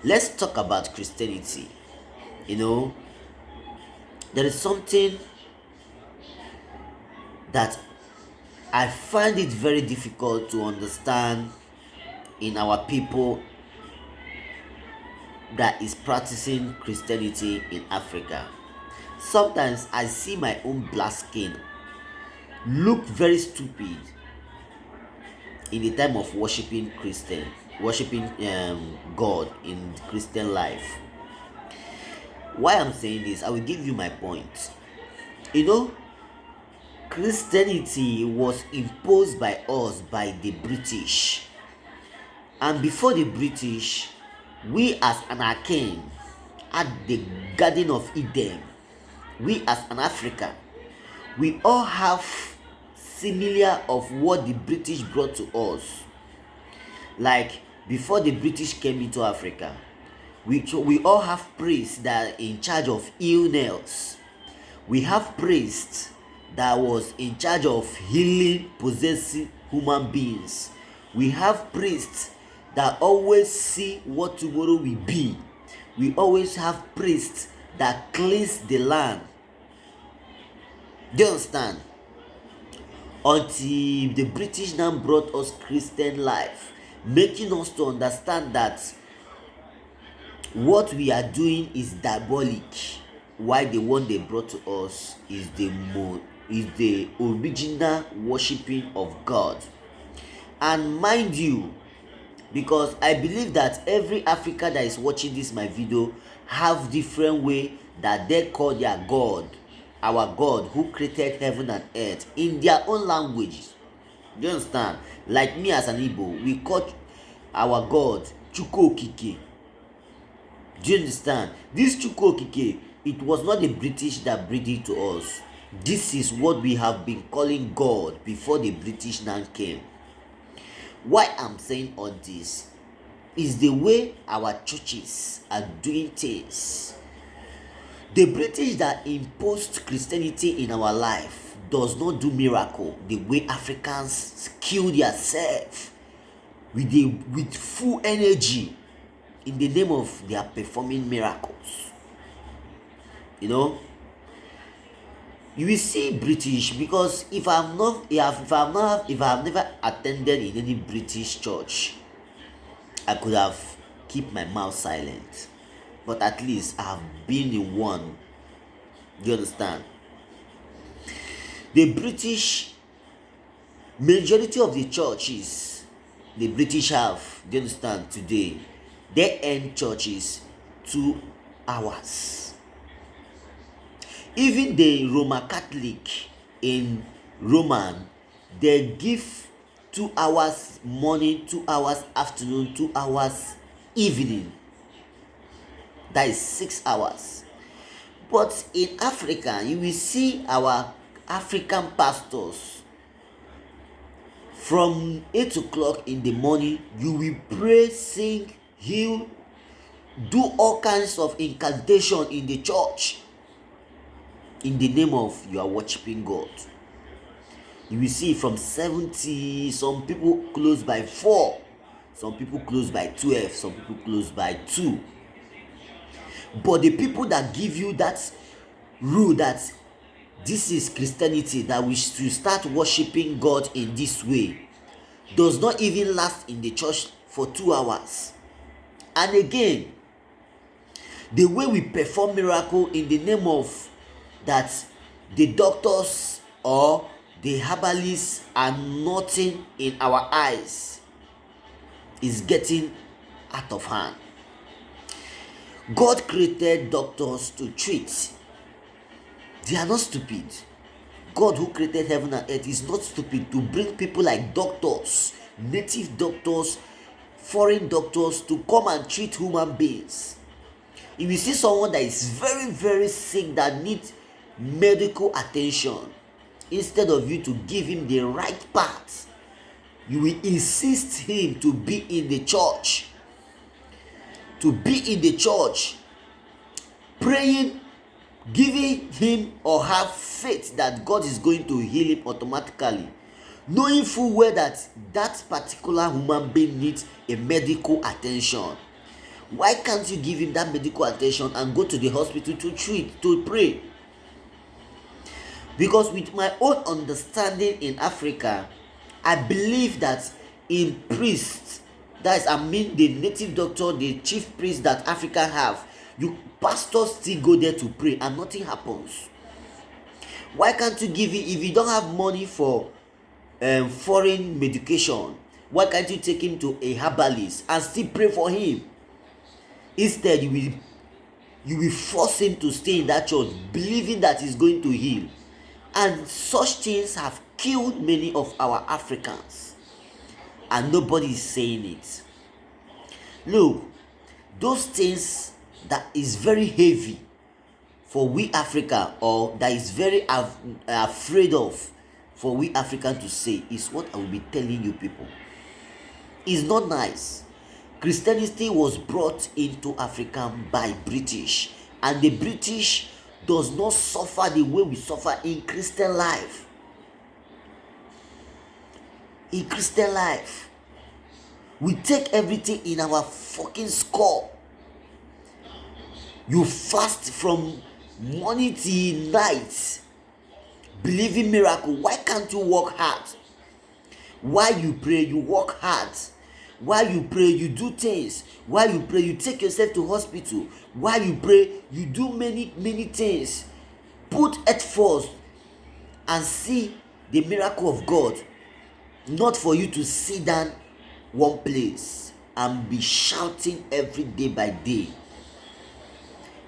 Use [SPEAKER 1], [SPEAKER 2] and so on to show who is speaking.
[SPEAKER 1] Let's talk about Christianity. You know, there is something that I find it very difficult to understand in our people that is practicing Christianity in Africa. Sometimes I see my own black skin look very stupid in the time of worshiping God in Christian life. Why I'm saying this, I will give you my point. You know, Christianity was imposed by us by the British, and before the British, we as an Akan at the Garden of Eden, we as an African, we all have similar of what the British brought to us. Like before the British came into Africa, we all have priests that are in charge of illness. We have priests that was in charge of healing possessing human beings. We have priests that always see what tomorrow will be. We always have priests that cleanse the land. Do you understand? Until the British now brought us Christian life, making us to understand that what we are doing is diabolic. Why the one they brought to us is the original worshiping of God. And mind you, because I believe that every Africa that is watching this my video have different way that they call their God, our God who created heaven and earth in their own language. Do you understand? Like me as an Igbo, we call our God Chukwu Okike. Do you understand? This Chukwu Okike, it was not the British that brought it to us. This is what we have been calling God before the British now came. Why I'm saying all this is the way our churches are doing things. The British that imposed Christianity in our life does not do miracle the way Africans kill themselves with full energy in the name of their performing miracles. You know, you will see British, because if I've never attended in any British church, I could have keep my mouth silent. But at least I have been in one. Do you understand? The British, majority of the churches the British have, do you understand, today, they end churches 2 hours. Even the Roman Catholic in Roman, they give 2 hours morning, 2 hours afternoon, 2 hours evening. That is 6 hours. But in Africa, you will see our African pastors from 8 o'clock in the morning, you will pray, sing, heal, do all kinds of incantation in the church in the name of you are worshiping God. You will see from 70, some people close by 4, some people close by 12, some people close by 2. But the people that give you that rule that this is Christianity, that we should start worshiping God in this way, does not even last in the church for 2 hours. And again, the way we perform miracle in the name of that the doctors or the herbalists are nothing in our eyes is getting out of hand. God created doctors to treat. They are not stupid. God who created heaven and earth is not stupid to bring people like doctors, native doctors, foreign doctors to come and treat human beings. If you see someone that is very, very sick that needs medical attention, instead of you to give him the right path, you will insist him to be in the church. To be in the church, praying, giving him or her faith that God is going to heal him automatically, knowing full well that that particular human being needs a medical attention. Why can't you give him that medical attention and go to the hospital to treat, to pray? Because with my own understanding in Africa, I believe that in priests, that is, I mean the native doctor, the chief priest that Africa have, you pastors still go there to pray and nothing happens. Why can't you give it, if you don't have money for foreign medication, why can't you take him to a herbalist and still pray for him? Instead, you will force him to stay in that church believing that he's going to heal. And such things have killed many of our Africans, and nobody is saying it. Look, those things that is very heavy for we Africa, or that is very afraid of for we African to say, is what I will be telling you people. It's not nice. Christianity was brought into Africa by British, and the British does not suffer the way we suffer in Christian life. In Christian life, we take everything in our fucking skull. You fast from morning till night, believing miracle. Why can't you work hard? Why you pray, you work hard. Why you pray, you do things. Why you pray, you take yourself to hospital. Why you pray, you do many things. Put it first and see the miracle of God. Not for you to sit down one place and be shouting every day by day